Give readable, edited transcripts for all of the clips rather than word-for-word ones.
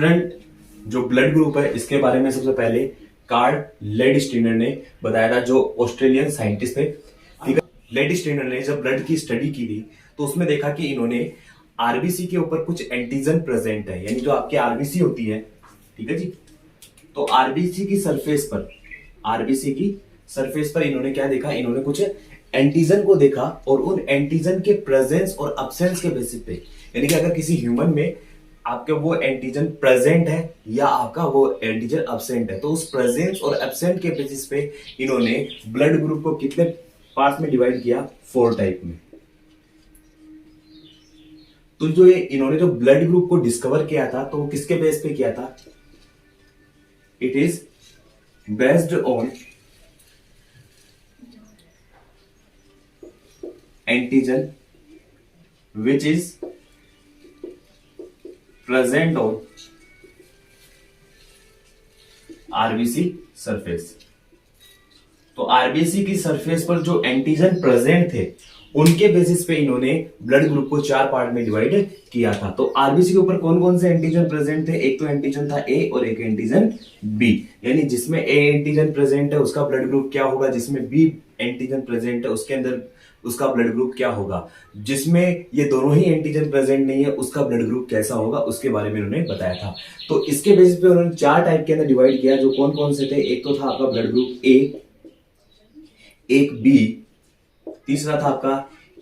Student, जो blood group है इसके बारे में सबसे पहले कार्ल लेडस्टीनर ने बताया था, जो ऑस्ट्रेलियन साइंटिस्ट थे। ठीक है, लेडस्टीनर ने जब ब्लड की स्टडी की थी तो उसमें देखा कि इन्होंने आरबीसी के ऊपर कुछ एंटीजन प्रेजेंट है, यानी जो आपकी आरबीसी होती है, ठीक है जी, तो आरबीसी की सरफेस पर इन्होंने क्या देखा, इन्होंने कुछ एंटीजन को देखा और उन एंटीजन के प्रेजेंस और अब्सेंस के बेसिस पे, यानी कि अगर किसी ह्यूमन में आपका वो एंटीजन प्रेजेंट है या आपका वो एंटीजन अब्सेंट है, तो उस प्रेजेंस और एब्सेंट के बेसिस पे इन्होंने ब्लड ग्रुप को कितने पार्ट में डिवाइड किया, 4 टाइप में। तो जो इन्होंने जो ब्लड ग्रुप को डिस्कवर किया था तो वो किसके बेस पे किया था, it is based on antigen which is present on RBC surface. तो आरबीसी की सरफेस पर जो एंटीजन प्रेजेंट थे उनके बेसिस पे इन्होंने ब्लड ग्रुप को 4 पार्ट में डिवाइड किया था। तो आरबीसी के ऊपर कौन कौन से एंटीजन प्रेजेंट थे, एक तो एंटीजन था ए और एक एंटीजन बी, यानी जिसमें ए एंटीजन प्रेजेंट है उसका ब्लड ग्रुप क्या होगा, जिसमें बी एंटीजन प्रेजेंट है उसके अंदर उसका ब्लड ग्रुप क्या होगा, जिसमें ये दोनों ही एंटीजन प्रेजेंट नहीं है उसका ब्लड ग्रुप कैसा होगा, उसके बारे में उन्होंने बताया था। तो इसके बेसिस पे उन्होंने 4 टाइप के अंदर डिवाइड किया, जो कौन कौन से थे, एक तो था आपका ब्लड ग्रुप ए, एक बी, तीसरा था आपका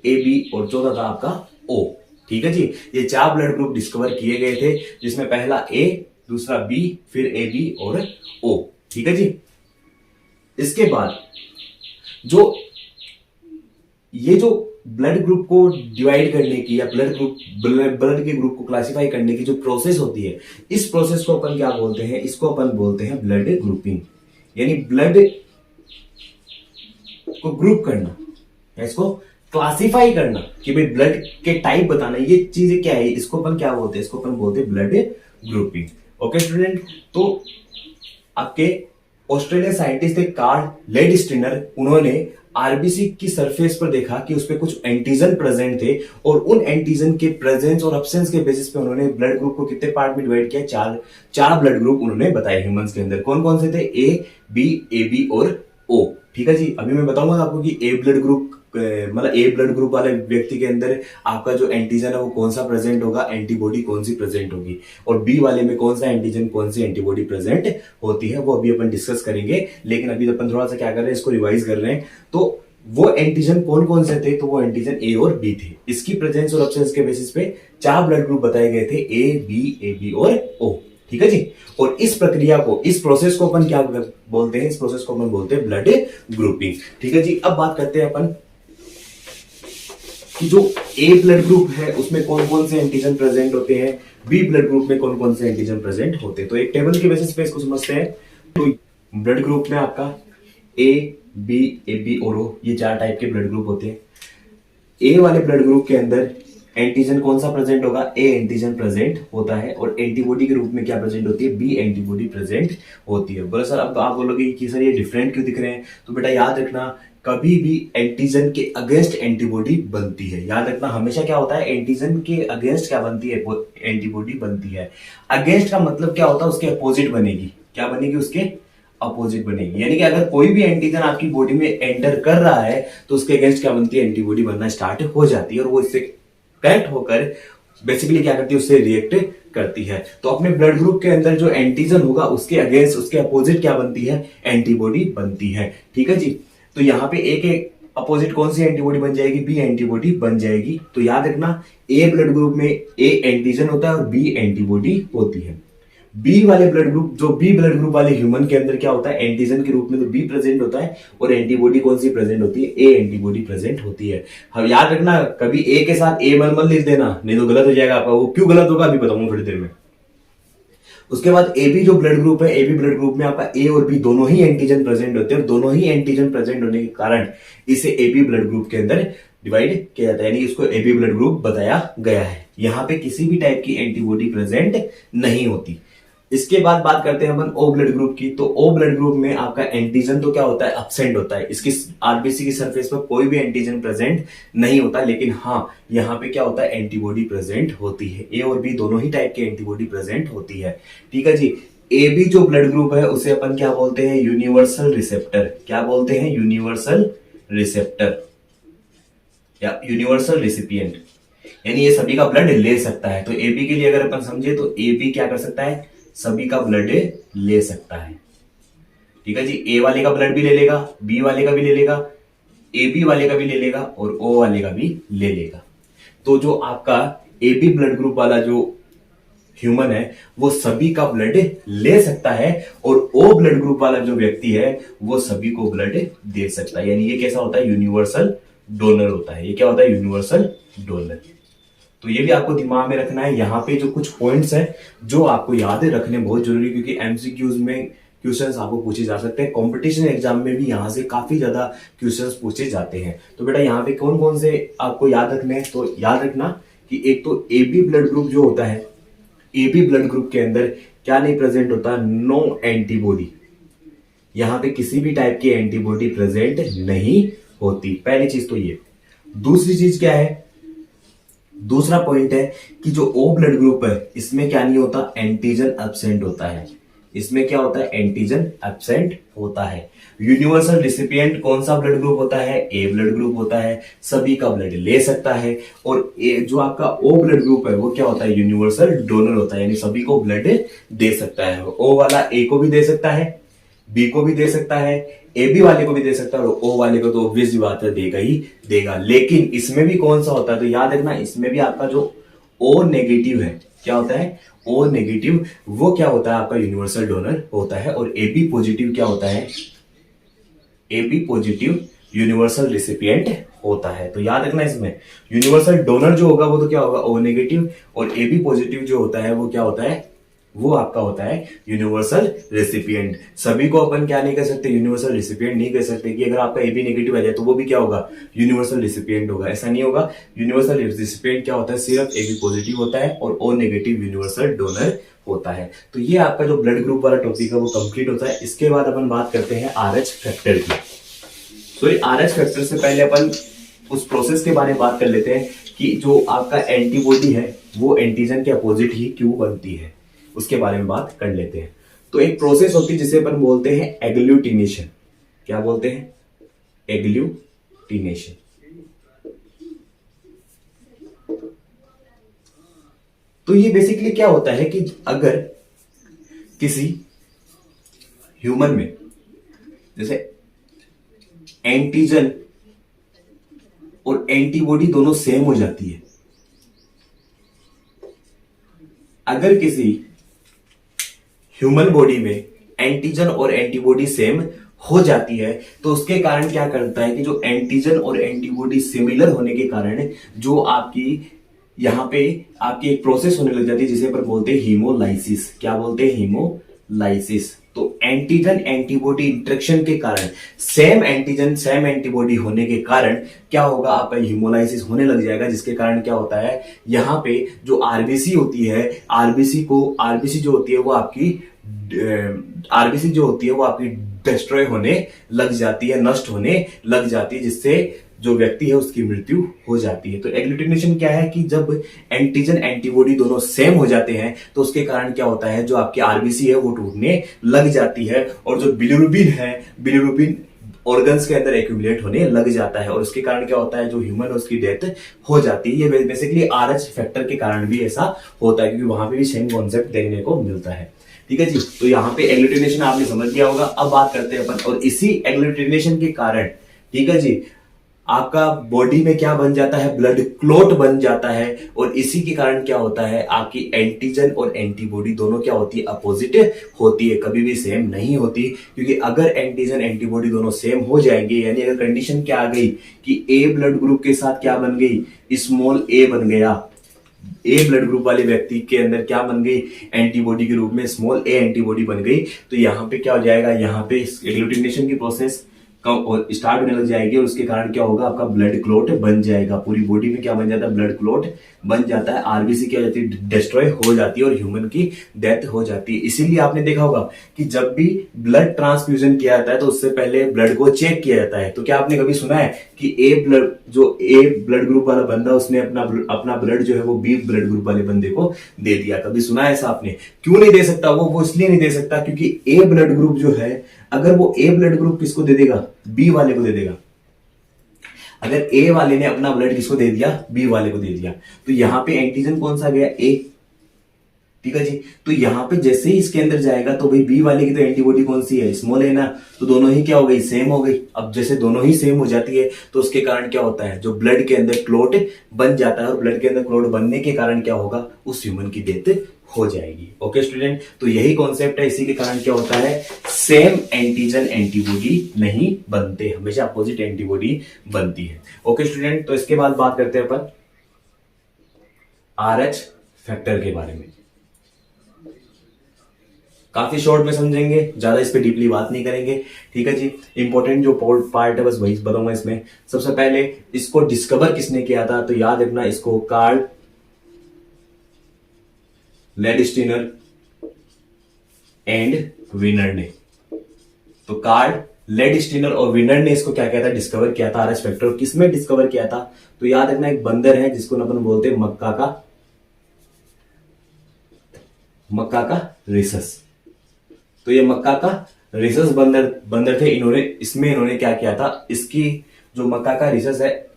ए बी और चौथा था आपका ओ। ठीक है जी, ये 4 ब्लड ग्रुप डिस्कवर किए गए थे, जिसमें पहला ए, दूसरा बी, फिर ए बी और ओ। ठीक है जी, इसके बाद जो ये जो ब्लड ग्रुप को डिवाइड करने की या ब्लड के ग्रुप को क्लासिफाई करने की जो प्रोसेस होती है, इस प्रोसेस को अपन क्या बोलते हैं, इसको अपन बोलते हैं ब्लड ग्रुपिंग, यानी ब्लड को ग्रुप करना, इसको क्लासिफाई करना कि भाई ब्लड के टाइप बताना, ये चीजें क्या है, इसको अपन क्या बोलते हैं, इसको अपन बोलते हैं ब्लड ग्रुपिंग। ओके स्टूडेंट, तो आपके ऑस्ट्रेलियन साइंटिस्ट थे कार्ल लेडस्टीनर, उन्होंने आरबीसी की सरफेस पर देखा कि उसपे कुछ एंटीजन प्रेजेंट थे और उन एंटीजन के प्रेजेंस और एब्सेंस के बेसिस पे उन्होंने ब्लड ग्रुप को कितने पार्ट में डिवाइड किया, 4 ब्लड ग्रुप उन्होंने बताए ह्यूमंस के अंदर। कौन कौन से थे, ए बी, ए बी और ओ। ठीक है जी, अभी मैं बताऊंगा आपको कि ए ब्लड ग्रुप वाले व्यक्ति के अंदर आपका जो एंटीजन है वो कौन सा प्रेजेंट होगा, एंटीबॉडी कौन सी प्रेजेंट होगी, और बी वाले में कौन सा एंटीजन कौन सी एंटीबॉडी प्रेजेंट होती है, वो अभी अपन डिस्कस करेंगे। लेकिन अभी अपन थोड़ा सा क्या कर रहे हैं, इसको रिवाइज कर रहे हैं। तो वो एंटीजन कौन कौन से थे, तो वो एंटीजन ए और बी थे। इसकी प्रेजेंस और एब्सेंस के बेसिस पे 4 ब्लड ग्रुप बताए गए थे, ए बी और ओ। ठीक है जी, और इस प्रक्रिया को, इस प्रोसेस को अपन क्या बोलते हैं, इस प्रोसेस को अपन बोलते हैं ब्लड ग्रुपिंग। ठीक है जी, अब बात करते हैं अपन कि जो ए ब्लड ग्रुप है उसमें कौन कौन से एंटीजन प्रेजेंट होते हैं, बी ब्लड ग्रुप में कौन कौन से एंटीजन प्रेजेंट होते हैं। तो एक टेबल के बेसिस पे इसको समझते हैं। तो ब्लड ग्रुप में आपका ए बी और ओ, ये 4 टाइप के ब्लड ग्रुप होते हैं। ए वाले ब्लड ग्रुप के अंदर एंटीजन कौन सा प्रेजेंट होगा, ए एंटीजन प्रेजेंट होता है, और एंटीबॉडी के रूप में क्या प्रेजेंट होती है, बी एंटीबॉडी प्रेजेंट होती है। बोलो सर, अब आप बोलोगे कि सर ये डिफरेंट क्यों दिख रहे हैं, तो बेटा याद रखना, कभी भी एंटीजन के अगेंस्ट एंटीबॉडी बनती है। याद रखना, हमेशा क्या होता है, एंटीजन के अगेंस्ट क्या बनती है, एंटीबॉडी बनती है। अगेंस्ट का मतलब क्या होता है, उसके अपोजिट बनेगी। क्या बनेगी, उसके अपोजिट बनेगी। यानी कि अगर कोई भी एंटीजन आपकी बॉडी में एंटर कर रहा है तो उसके अगेंस्ट क्या बनती है, एंटीबॉडी बनना स्टार्ट हो जाती है, और वो इससे कनेक्ट होकर बेसिकली क्या करती है, उससे रिएक्ट करती है। तो अपने ब्लड ग्रुप के अंदर जो एंटीजन होगा उसके अगेंस्ट, उसके अपोजिट क्या बनती है, एंटीबॉडी बनती है। ठीक है जी, तो यहाँ पे एक अपोजिट कौन सी एंटीबॉडी बन जाएगी, बी एंटीबॉडी बन जाएगी। तो याद रखना, ए ब्लड ग्रुप में ए एंटीजन होता है और बी एंटीबॉडी होती है। बी वाले ब्लड ग्रुप, जो बी ब्लड ग्रुप वाले ह्यूमन के अंदर क्या होता है, एंटीजन के रूप में तो बी प्रेजेंट होता है, और एंटीबॉडी कौन सी प्रेजेंट होती है, ए एंटीबॉडी प्रेजेंट होती है। हम याद रखना, कभी ए के साथ ए मत लिख देना, नहीं तो गलत हो जाएगा आपका। वो क्यों गलत होगा अभी बताऊंगा थोड़ी देर में। उसके बाद ए बी जो ब्लड ग्रुप है, ए बी ब्लड ग्रुप में आपका ए और बी दोनों ही एंटीजन प्रेजेंट होते हैं, और दोनों ही एंटीजन प्रेजेंट होने के कारण इसे ए बी ब्लड ग्रुप के अंदर डिवाइड किया जाता है, यानी इसको ए बी ब्लड ग्रुप बताया गया है। यहाँ पे किसी भी टाइप की एंटीबॉडी प्रेजेंट नहीं होती। इसके बाद बात करते हैं अपन ओ ब्लड ग्रुप की। तो ओ ब्लड ग्रुप में आपका एंटीजन तो क्या होता है, एब्सेंट होता है। इसकी आरबीसी की सरफेस पर कोई भी एंटीजन प्रेजेंट नहीं होता, लेकिन हाँ यहाँ पे क्या होता है, एंटीबॉडी प्रेजेंट होती है। ए और बी दोनों ही टाइप की एंटीबॉडी प्रेजेंट होती है। ठीक है जी। ए बी जो ब्लड ग्रुप है उसे अपन क्या बोलते हैं, यूनिवर्सल रिसेप्टर। क्या बोलते हैं, यूनिवर्सल रिसेप्टर या यूनिवर्सल रिसिपिएंट, यानी ये सभी का ब्लड ले सकता है। तो एबी के लिए अगर अपन समझे तो एबी क्या कर सकता है, सभी का ब्लड ले सकता है। ठीक है जी। ए वाले का ब्लड भी ले लेगा, बी वाले का भी ले लेगा, एबी वाले का भी ले लेगा और ओ वाले का भी ले लेगा। तो जो आपका एबी ब्लड ग्रुप वाला जो ह्यूमन है वो सभी का ब्लड ले सकता है, और ओ ब्लड ग्रुप वाला जो व्यक्ति है वो सभी को ब्लड दे सकता है। यानी ये कैसा होता है, यूनिवर्सल डोनर होता है। ये क्या होता है, यूनिवर्सल डोनर। तो ये भी आपको दिमाग में रखना है। यहाँ पे जो कुछ पॉइंट्स हैं जो आपको याद रखने बहुत जरूरी, क्योंकि एमसीक्यूज में क्वेश्चंस आपको पूछे जा सकते हैं। कंपटीशन एग्जाम में भी यहाँ से काफी ज्यादा क्वेश्चंस पूछे जाते हैं। तो बेटा यहाँ पे कौन कौन से आपको याद रखने हैं, तो याद रखना कि एक तो एबी ब्लड ग्रुप जो होता है, एबी ब्लड ग्रुप के अंदर क्या नहीं प्रेजेंट होता, नो एंटीबॉडी। यहाँ पे किसी भी टाइप की एंटीबॉडी प्रेजेंट नहीं होती। पहली चीज तो ये। दूसरी चीज क्या है, दूसरा पॉइंट है कि जो ओ ब्लड ग्रुप है इसमें क्या नहीं होता, एंटीजन एब्सेंट होता है। इसमें क्या होता है, एंटीजन एब्सेंट होता है। यूनिवर्सल रिसिपिएंट कौन सा ब्लड ग्रुप होता है, ए ब्लड ग्रुप होता है, सभी का ब्लड ले सकता है। और जो आपका ओ ब्लड ग्रुप है वो क्या होता है, यूनिवर्सल डोनर होता है, यानी सभी को ब्लड दे सकता है। ओ वाला ए को भी दे सकता है, बी को भी दे सकता है, ए बी वाले को भी दे सकता है, और ओ वाले को तो ऑब्वियस बात है देगा ही देगा। लेकिन इसमें भी कौन सा होता है, तो याद रखना इसमें भी आपका जो ओ नेगेटिव है, क्या होता है, ओ नेगेटिव, वो क्या होता है, आपका यूनिवर्सल डोनर होता है। और ए बी पॉजिटिव क्या होता है, A B positive universal recipient होता है। तो याद रखना इसमें यूनिवर्सल डोनर जो होगा वो तो क्या होगा, ओ नेगेटिव, और ए बी पॉजिटिव जो होता है वो क्या होता है, वो आपका होता है यूनिवर्सल रेसिपिएंट। सभी को अपन क्या नहीं कर सकते, यूनिवर्सल रेसिपिएंट नहीं कर सकते कि अगर आपका एबी नेगेटिव आ जाए तो वो भी क्या होगा, यूनिवर्सल रेसिपिएंट होगा, ऐसा नहीं होगा। यूनिवर्सल रेसिपिएंट क्या होता है, सिर्फ एबी पॉजिटिव होता है और ओ नेगेटिव यूनिवर्सल डोनर होता है। तो ये आपका जो ब्लड ग्रुप वाला टॉपिक है वो कंप्लीट होता है। इसके बाद अपन बात करते हैं आरएच फैक्टर की। सॉरी, आरएच फैक्टर से पहले अपन उस प्रोसेस के बारे में बात कर लेते हैं कि जो आपका एंटीबॉडी है वो एंटीजन के अपोजिट ही क्यों बनती है, उसके बारे में बात कर लेते हैं। तो एक प्रोसेस होती है जिसे अपन बोलते हैं एग्लूटिनेशन। क्या बोलते हैं, एग्लूटिनेशन। तो ये बेसिकली क्या होता है कि अगर किसी ह्यूमन में जैसे एंटीजन और एंटीबॉडी दोनों सेम हो जाती है, अगर किसी ह्यूमन बॉडी में एंटीजन और एंटीबॉडी सेम हो जाती है तो उसके कारण क्या करता है कि जो एंटीजन और एंटीबॉडी सिमिलर होने के कारण जो आपकी यहां पे आपकी एक प्रोसेस होने लग जाती है जिसे पर बोलते हैं हीमोलाइसिस। क्या बोलते हैं, हीमोलाइसिस। तो एंटीजन एंटीबॉडी इंटरेक्शन के कारण, सेम एंटीजन सेम एंटीबॉडी होने के कारण क्या होगा, आपका हीमोलाइसिस होने लग जाएगा, जिसके कारण क्या होता है, यहां पे जो आरबीसी होती है, आरबीसी जो होती है वो आपकी डिस्ट्रॉय होने लग जाती है, नष्ट होने लग जाती है, जिससे जो व्यक्ति है उसकी मृत्यु हो जाती है। तो एग्लूटिनेशन क्या है कि जब एंटीजन एंटीबॉडी दोनों सेम हो जाते हैं तो उसके कारण क्या होता है, जो आपकी आरबीसी है वो टूटने लग जाती है, और जो बिलिरुबिन है, बिलिरुबिन ऑर्गन्स के अंदर एक्यूमुलेट होने लग जाता है, और उसके कारण क्या होता है, जो ह्यूमन है उसकी डेथ हो जाती है। ये बेसिकली आरएच फैक्टर के कारण भी ऐसा होता है, क्योंकि वहां पे भी सेम कॉन्सेप्ट देखने को मिलता है। ठीक है जी। तो यहाँ पे एग्लूटिनेशन आपने समझ लिया होगा। अब बात करते हैं अपन, और इसी एग्लूटिनेशन के कारण, ठीक है जी, आपका बॉडी में क्या बन जाता है, ब्लड क्लॉट बन जाता है, और इसी के कारण क्या होता है, आपकी एंटीजन और एंटीबॉडी दोनों क्या होती है, अपोजिट होती है, कभी भी सेम नहीं होती। क्योंकि अगर एंटीजन एंटीबॉडी दोनों सेम हो जाएंगे, यानी अगर कंडीशन क्या आ गई कि ए ब्लड ग्रुप के साथ क्या बन गई, स्मॉल ए बन गया, ए ब्लड ग्रुप वाले व्यक्ति के अंदर क्या बन गई, एंटीबॉडी के रूप में स्मॉल ए एंटीबॉडी बन गई, तो यहां पे क्या हो जाएगा, यहां पे एग्लूटिनेशन की प्रोसेस स्टार्ट होने लग जाएगी और उसके कारण क्या होगा, आपका ब्लड क्लॉट बन जाएगा, पूरी बॉडी में क्या बन जाता है, ब्लड क्लॉट बन जाता है, आरबीसी क्या हो जाती है, डिस्ट्रॉय हो जाती है और ह्यूमन की डेथ हो जाती है। इसीलिए आपने देखा होगा कि जब भी ब्लड ट्रांसफ्यूजन किया जाता है तो उससे पहले ब्लड को चेक किया जाता है। तो क्या आपने कभी सुना है कि ए ब्लड ग्रुप वाला बंदा उसने अपना ब्लड जो है वो बी ब्लड ग्रुप वाले बंदे को दे दिया? कभी सुना है ऐसा आपने? क्यों नहीं दे सकता वो इसलिए नहीं दे सकता क्योंकि ए ब्लड ग्रुप जो है, अगर वो ए ब्लड ग्रुप किसको दे देगा, बी वाले को दे देगा। अगर ए वाले ने अपना ब्लड किसको दे दिया, बी वाले को दे दिया, तो यहां पे एंटीजन कौन सा गया, ए, ठीक है जी। तो यहां पे जैसे ही इसके अंदर जाएगा तो भाई बी वाले की तो एंटीबॉडी कौन सी है, स्मॉल है ना, तो दोनों ही क्या हो गई, सेम हो गई। अब जैसे दोनों ही सेम हो जाती है तो उसके कारण क्या होता है, जो ब्लड के अंदर क्लॉट बन जाता है और ब्लड के अंदर क्लॉट बनने के कारण क्या होगा, उस ह्यूमन की डेथ हो जाएगी। ओके स्टूडेंट, तो यही कॉन्सेप्ट है। इसी के कारण क्या होता है, सेम एंटीजन एंटीबॉडी नहीं बनते, हमेशा अपोजिट एंटीबॉडी बनती है। ओके स्टूडेंट, तो इसके बाद बात करते हैं अपन आरएच फैक्टर के बारे में। काफी शॉर्ट में समझेंगे, ज्यादा इस पे डीपली बात नहीं करेंगे, ठीक है जी। इंपॉर्टेंट जो पार्ट है बस वही बताऊंगा इसमें। सबसे पहले इसको डिस्कवर किसने किया था, तो याद रखना इसको कार्ल लेडस्टीनर एंड विनर ने। तो कार्ल लेडस्टीनर और विनर ने इसको क्या किया था, डिस्कवर किया था आरएच फैक्टर। किसमें डिस्कवर किया था, तो याद रखना एक बंदर है जिसको अपन बोलते हैं मक्का का रिसस। तो ये मक्का का रिसस बंदर थे। इन्होंने क्या किया था, इसकी जो मक्का का रिसस है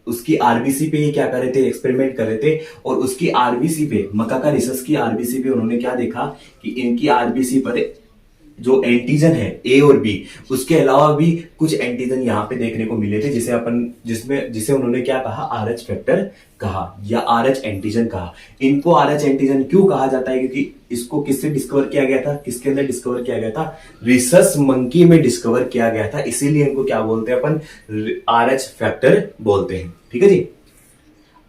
उसकी आरबीसी पे ये क्या कर रहे थे, एक्सपेरिमेंट कर रहे थे। और उसकी आरबीसी पे, मक्का का रिसस की आरबीसी पे उन्होंने क्या देखा कि इनकी आरबीसी पर जो एंटीजन है ए और बी, उसके अलावा भी कुछ एंटीजन यहां पे देखने को मिले थे जिसे उन्होंने क्या कहा, आरएच फैक्टर कहा या आरएच एंटीजन कहा। इनको आरएच एंटीजन क्यों कहा जाता है, क्योंकि इसको किससे डिस्कवर किया गया था, किसके अंदर डिस्कवर किया गया था, रिसस मंकी में डिस्कवर किया गया था। इसीलिए इनको क्या बोलते हैं अपन, आरएच फैक्टर बोलते हैं, ठीक है जी।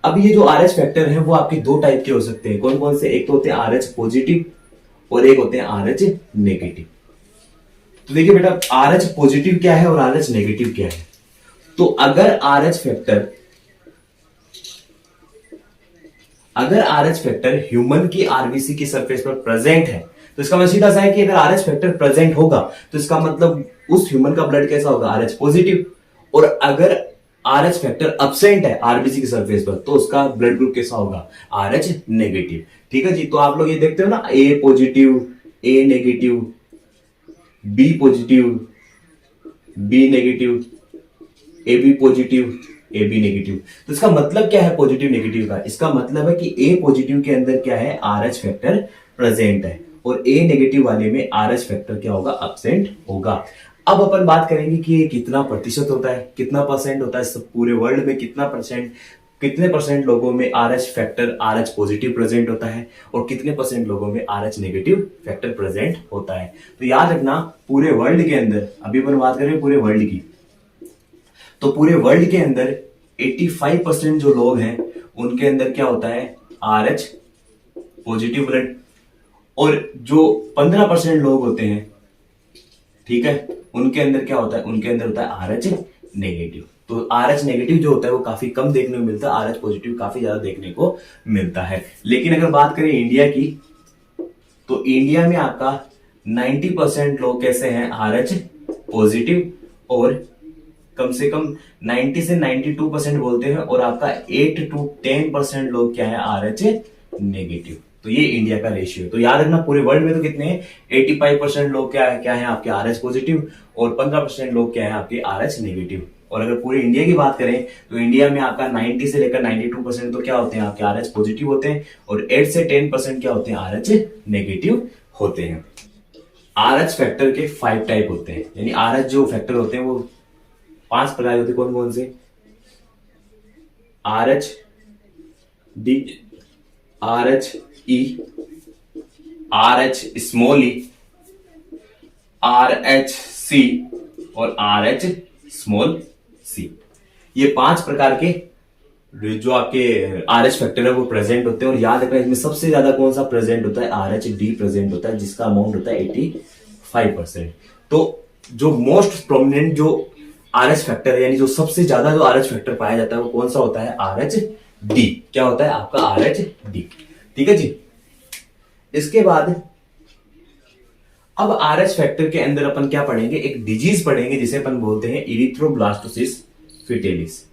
अब ये जो आरएच फैक्टर है वो आपके दो टाइप के हो सकते हैं। कौन कौन से, एक तो होते हैं आरएच पॉजिटिव और एक होते हैं आरएच नेगेटिव। तो देखिए बेटा, आरएच पॉजिटिव क्या है और आरएच नेगेटिव क्या है। तो अगर आरएच फैक्टर ह्यूमन की आरबीसी की सरफेस पर प्रेजेंट है, तो इसका मतलब सीधा सा है कि अगर आरएच फैक्टर प्रेजेंट होगा तो इसका मतलब उस ह्यूमन का ब्लड कैसा होगा, आरएच पॉजिटिव। और अगर आरएच फैक्टर अब्सेंट है आरबीसी की सरफेस पर तो उसका ब्लड ग्रुप कैसा होगा, आरएच नेगेटिव, ठीक है जी। तो आप लोग ये देखते हो ना, A positive, A negative, B positive, B negative, A B positive, A B negative. तो इसका मतलब क्या है पॉजिटिव नेगेटिव का, इसका मतलब है कि ए पॉजिटिव के अंदर क्या है, आरएच फैक्टर प्रेजेंट है और ए नेगेटिव वाले में आरएच फैक्टर क्या होगा, एब्सेंट होगा। अब अपन बात करेंगे कि ये कितना प्रतिशत होता है, कितना परसेंट होता है, सब पूरे वर्ल्ड में कितने परसेंट लोगों में RH factor, RH positive present होता है और कितने परसेंट लोगों में आरएच नेगेटिव फैक्टर प्रेजेंट होता है। तो याद रखना, पूरे वर्ल्ड के अंदर, अभी अपन बात करें पूरे वर्ल्ड की, तो पूरे वर्ल्ड के अंदर 85% जो लोग हैं उनके अंदर क्या होता है, आरएच पॉजिटिव ब्लड। और जो 15% लोग होते हैं, ठीक है, उनके अंदर क्या होता है, उनके अंदर होता है आरएच नेगेटिव। तो आरएच नेगेटिव जो होता है वो काफी कम देखने को मिलता है, आरएच पॉजिटिव काफी ज्यादा देखने को मिलता है। लेकिन अगर बात करें इंडिया की, तो इंडिया में आपका 90% लोग कैसे हैं, आरएच पॉजिटिव, और कम से कम 90 से 92% बोलते हैं, और आपका 8 to 10% लोग क्या है, आरएच नेगेटिव। तो ये इंडिया का रेशियो। तो याद रखना, पूरे वर्ल्ड में तो कितने हैं, 85% लोग क्या है आपके आरएच पॉजिटिव और 15% लोग क्या है आपके आरएच नेगेटिव। और अगर पूरे इंडिया की बात करें तो इंडिया में आपका 90 से लेकर 92% तो क्या होते हैं, आपके आरएच पॉजिटिव होते हैं और 8 से 10% क्या होते हैं, आरएच नेगेटिव होते हैं। आरएच फैक्टर के 5 टाइप होते हैं, यानी आरएच जो फैक्टर होते हैं वो 5 प्रकार होते हैं। कौन कौन से, आरएच डी, आरएच ई, आरएच स्मॉल ई, आरएच सी और आरएच स्मॉल सी। ये 5 प्रकार के जो आपके आरएच फैक्टर है वो प्रेजेंट होते हैं। और याद रखना, इसमें सबसे ज्यादा कौन सा प्रेजेंट होता है, आरएच डी प्रेजेंट होता है, जिसका अमाउंट होता है 85%। तो जो मोस्ट प्रोमिनेंट जो RH फैक्टर है, यानी जो सबसे ज्यादा जो RH फैक्टर पाया जाता है वो कौन सा होता है? RH-D। क्या होता है आपका? RH-D। ठीक है जी। इसके बाद अब RH फैक्टर के अंदर अपन क्या पढ़ेंगे? एक डिजीज पढ़ेंगे जिसे अपन बोलते हैं इरिथ्रोब्लास्टोसिस फिटेलिस।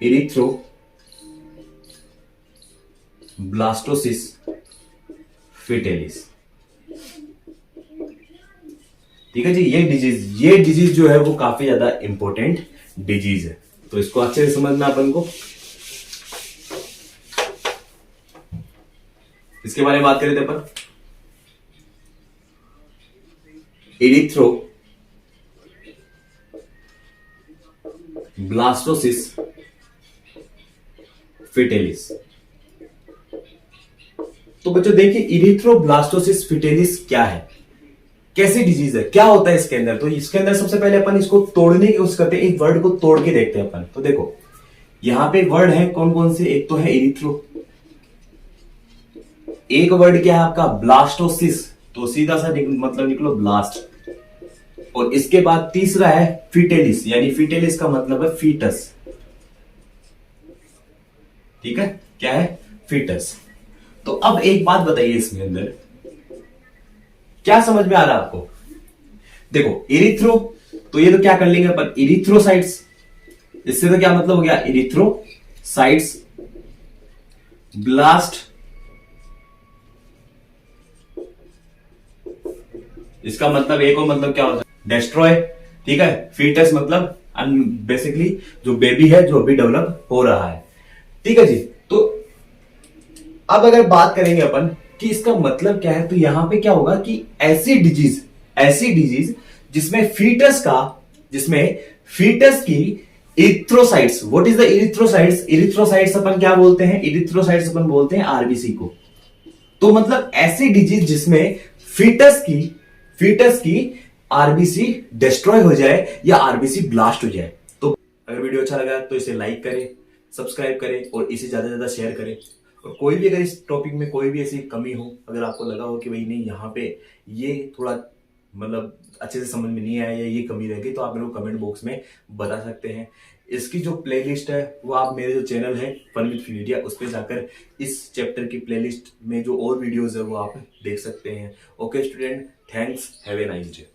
Erythroblastosis fetalis. ठीक है जी। ये डिजीज जो है वो काफी ज्यादा इंपॉर्टेंट डिजीज है, तो इसको अच्छे से समझना अपन को। इसके बारे में बात करें थे अपन, इरिथ्रोब्लास्टोसिस फिटेलिस। तो बच्चों देखिए, इरिथ्रोब्लास्टोसिस फिटेलिस क्या है, कैसी डिजीज है, क्या होता है इसके अंदर। तो इसके अंदर सबसे पहले अपन इसको तोड़ने की कोशिश करते हैं, इस वर्ड को तोड़ के देखते हैं अपन। तो देखो यहां पे वर्ड है कौन कौन से? एक तो है इरिथ्रो, एक वर्ड क्या है आपका? ब्लास्टोसिस, तो सीधा सा मतलब निकलो ब्लास्ट। और इसके बाद तीसरा है फिटेलिस, यानी फिटेलिस का मतलब है फीटस। ठीक है, क्या है? फीटस। तो अब एक बात बताइए, इसमें अंदर क्या समझ में आ रहा है आपको? देखो इरिथ्रो, तो ये तो क्या कर लेंगे अपन? इरिथ्रोसाइट्स। इससे तो क्या मतलब हो गया? इरिथ्रोसाइट्स। ब्लास्ट, इसका मतलब एक और मतलब क्या होता है? डेस्ट्रॉय। ठीक है। फीटस मतलब बेसिकली जो बेबी है, जो अभी डेवलप हो रहा है। ठीक है जी। तो अब अगर बात करेंगे अपन कि इसका मतलब क्या है, तो यहां पे क्या होगा कि ऐसी डिजीज जिसमें फीटस की erythrocytes. What is the erythrocytes? Erythrocytes अपन क्या बोलते हैं? इरिथ्रोसाइट्स अपन बोलते हैं आरबीसी को। तो मतलब ऐसी डिजीज जिसमें फीटस की आरबीसी डिस्ट्रॉय हो जाए या आरबीसी ब्लास्ट हो जाए। तो अगर वीडियो अच्छा लगा तो इसे लाइक करें, सब्सक्राइब करें और इसे ज्यादा से ज्यादा शेयर करें। और कोई भी अगर इस टॉपिक में कोई भी ऐसी कमी हो, अगर आपको लगा हो कि भाई नहीं यहाँ पे ये थोड़ा मतलब अच्छे से समझ में नहीं आया या ये कमी रह गई, तो आप मेरे को कमेंट बॉक्स में बता सकते हैं। इसकी जो प्लेलिस्ट है वो आप मेरे जो चैनल है फन विद फिन, उस पर जाकर इस चैप्टर की प्लेलिस्ट में जो और वीडियोस है वो आप देख सकते हैं। Okay student, thanks, have a nice day.